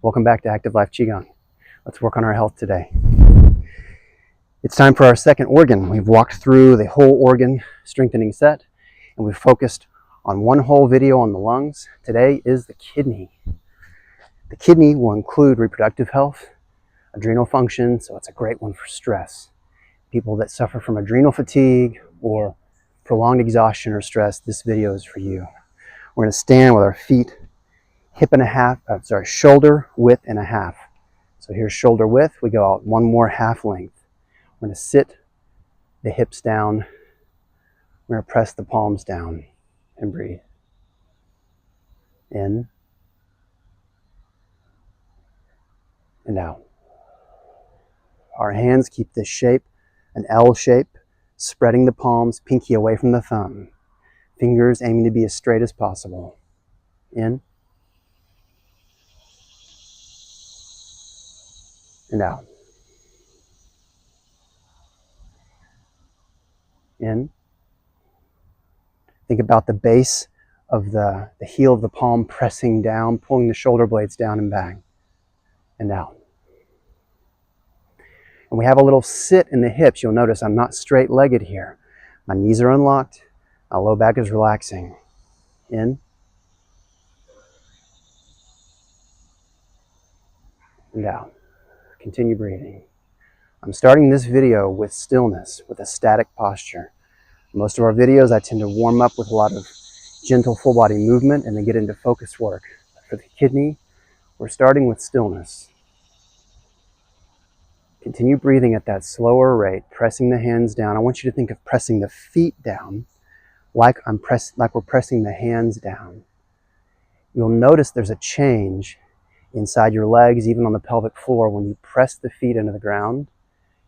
Welcome back to Active Life QiGong. Let's work on our health today. It's time for our second organ. We've walked through the whole organ strengthening set, and we've focused on one whole video on the lungs. Today is the kidney. The kidney will include reproductive health, adrenal function, so it's a great one for stress. People that suffer from adrenal fatigue or prolonged exhaustion or stress, this video is for you. We're going to stand with our feet shoulder width and a half. So here's shoulder width. We go out one more half length. We're going to sit the hips down. We're going to press the palms down and breathe. In and out. Our hands keep this shape, an L shape, spreading the palms, pinky away from the thumb. Fingers aiming to be as straight as possible. In and out. In. Think about the base of the heel of the palm pressing down, pulling the shoulder blades down and back. And out. And we have a little sit in the hips. You'll notice I'm not straight-legged here. My knees are unlocked. My low back is relaxing. In. And out. Continue breathing. I'm starting this video with stillness, with a static posture. Most of our videos, I tend to warm up with a lot of gentle full body movement and then get into focus work. For the kidney, we're starting with stillness. Continue breathing at that slower rate, pressing the hands down. I want you to think of pressing the feet down like we're pressing the hands down. You'll notice there's a change inside your legs, even on the pelvic floor. When you press the feet into the ground,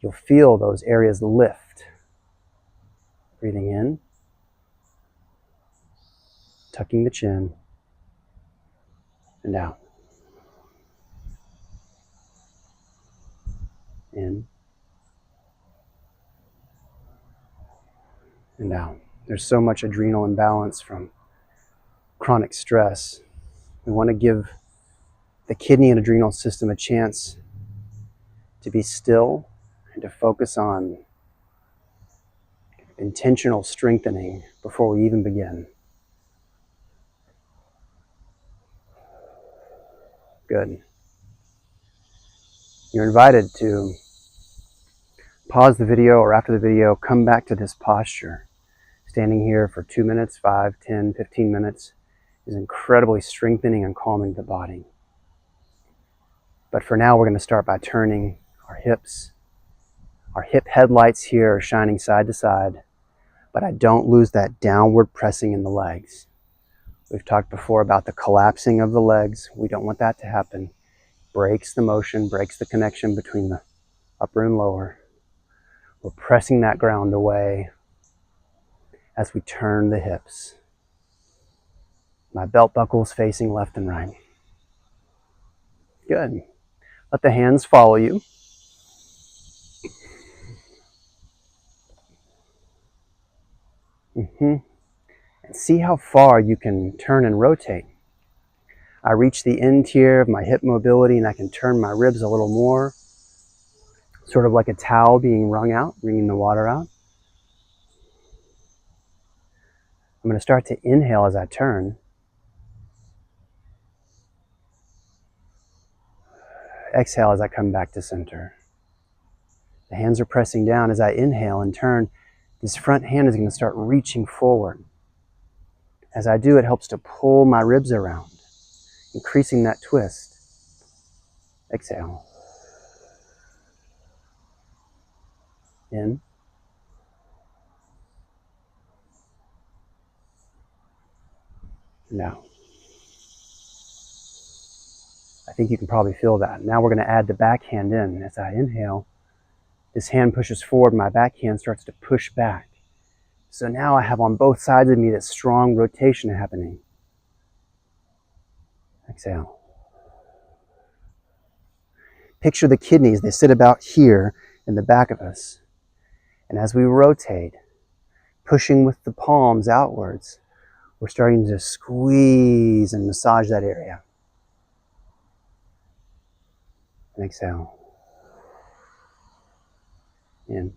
you'll feel those areas lift. Breathing in, tucking the chin, and out. In, and out. There's so much adrenal imbalance from chronic stress. We want to give the kidney and adrenal system a chance to be still and to focus on intentional strengthening before we even begin. Good. You're invited to pause the video or after the video, come back to this posture. Standing here for 2 minutes, 5, 10, 15 minutes is incredibly strengthening and calming the body. But for now, we're going to start by turning our hips. Our hip headlights here are shining side to side, but I don't lose that downward pressing in the legs. We've talked before about the collapsing of the legs. We don't want that to happen. Breaks the motion, breaks the connection between the upper and lower. We're pressing that ground away as we turn the hips. My belt buckle's facing left and right. Good. Let the hands follow you. And see how far you can turn and rotate. I reach the end here of my hip mobility and I can turn my ribs a little more, sort of like a towel being wrung out, wringing the water out. I'm going to start to inhale as I turn. Exhale as I come back to center. The hands are pressing down. As I inhale and turn, this front hand is going to start reaching forward. As I do, it helps to pull my ribs around, increasing that twist. Exhale. In. And out. I think you can probably feel that. Now we're going to add the back hand in. As I inhale, this hand pushes forward, my back hand starts to push back. So now I have on both sides of me this strong rotation happening. Exhale. Picture the kidneys, they sit about here in the back of us. And as we rotate, pushing with the palms outwards, we're starting to squeeze and massage that area. and exhale. In.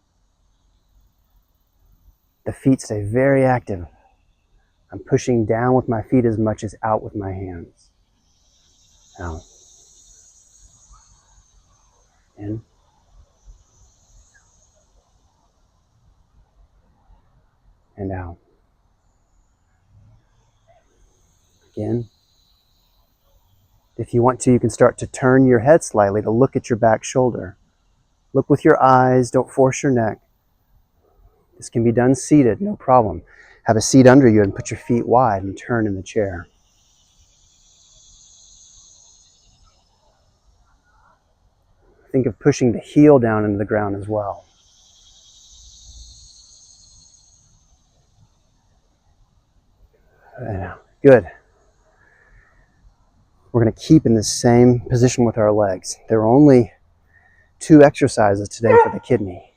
The feet stay very active. I'm pushing down with my feet as much as out with my hands. Out. In. And out. Again. If you want to, you can start to turn your head slightly to look at your back shoulder. Look with your eyes, don't force your neck. This can be done seated, no problem. Have a seat under you and put your feet wide and turn in the chair. Think of pushing the heel down into the ground as well. Good. We're going to keep in the same position with our legs. There are only 2 exercises today for the kidney.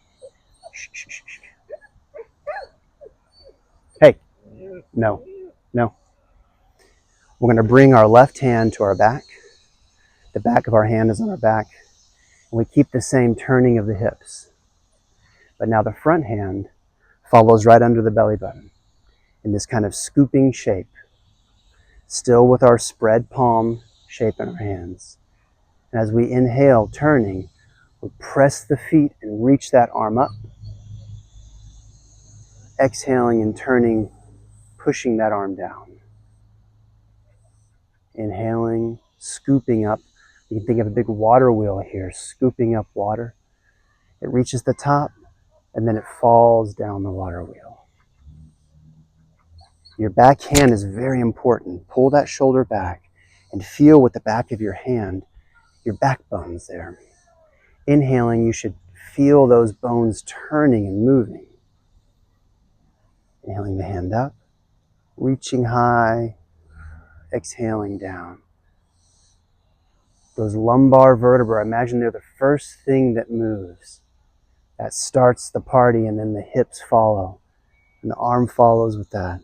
Hey, no. We're going to bring our left hand to our back. The back of our hand is on our back. And we keep the same turning of the hips. But now the front hand follows right under the belly button in this kind of scooping shape. Still with our spread palm shape in our hands. And as we inhale, turning, we press the feet and reach that arm up. Exhaling and turning, pushing that arm down. Inhaling, scooping up. You can think of a big water wheel here, scooping up water. It reaches the top, and then it falls down the water wheel. Your back hand is very important. Pull that shoulder back and feel with the back of your hand, your backbones there. Inhaling, you should feel those bones turning and moving. Inhaling the hand up, reaching high, exhaling down. Those lumbar vertebrae, imagine they're the first thing that moves. That starts the party, and then the hips follow. And the arm follows with that.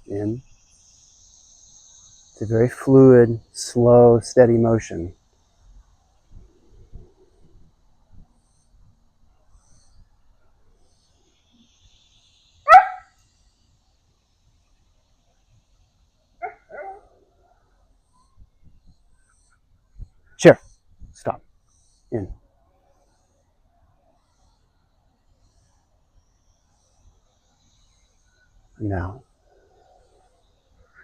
In. It's a very fluid, slow, steady motion. Sure. Stop. In. Now.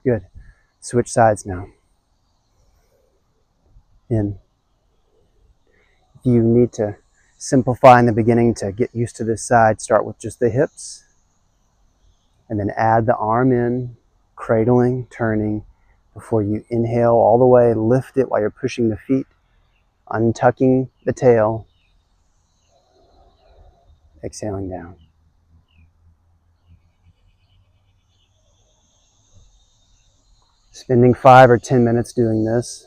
Good. Switch sides now. In. If you need to simplify in the beginning to get used to this side, start with just the hips. And then add the arm in, cradling, turning, before you inhale all the way, lift it while you're pushing the feet, untucking the tail, exhaling down. Spending 5 or 10 minutes doing this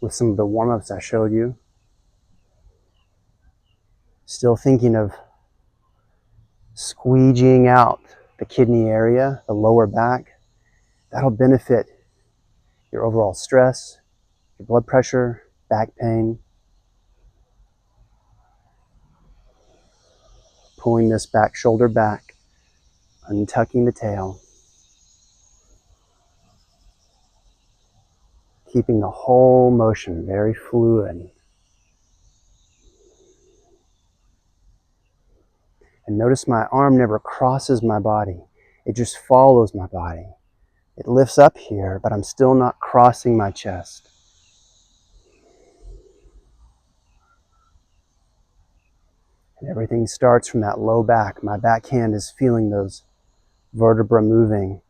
with some of the warm-ups I showed you. Still thinking of squeegeeing out the kidney area, the lower back. That'll benefit your overall stress, your blood pressure, back pain. Pulling this back shoulder back, untucking the tail. Keeping the whole motion very fluid. And notice my arm never crosses my body. It just follows my body. It lifts up here, but I'm still not crossing my chest. And everything starts from that low back. My back hand is feeling those vertebrae moving.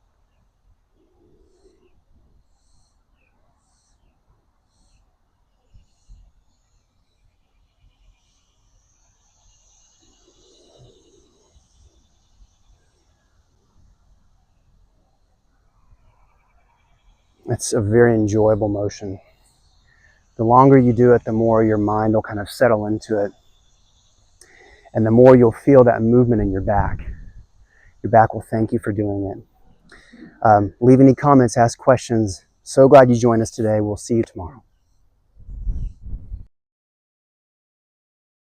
It's a very enjoyable motion. The longer you do it, the more your mind will kind of settle into it. And the more you'll feel that movement in your back. Your back will thank you for doing it. Leave any comments, ask questions. So glad you joined us today. We'll see you tomorrow.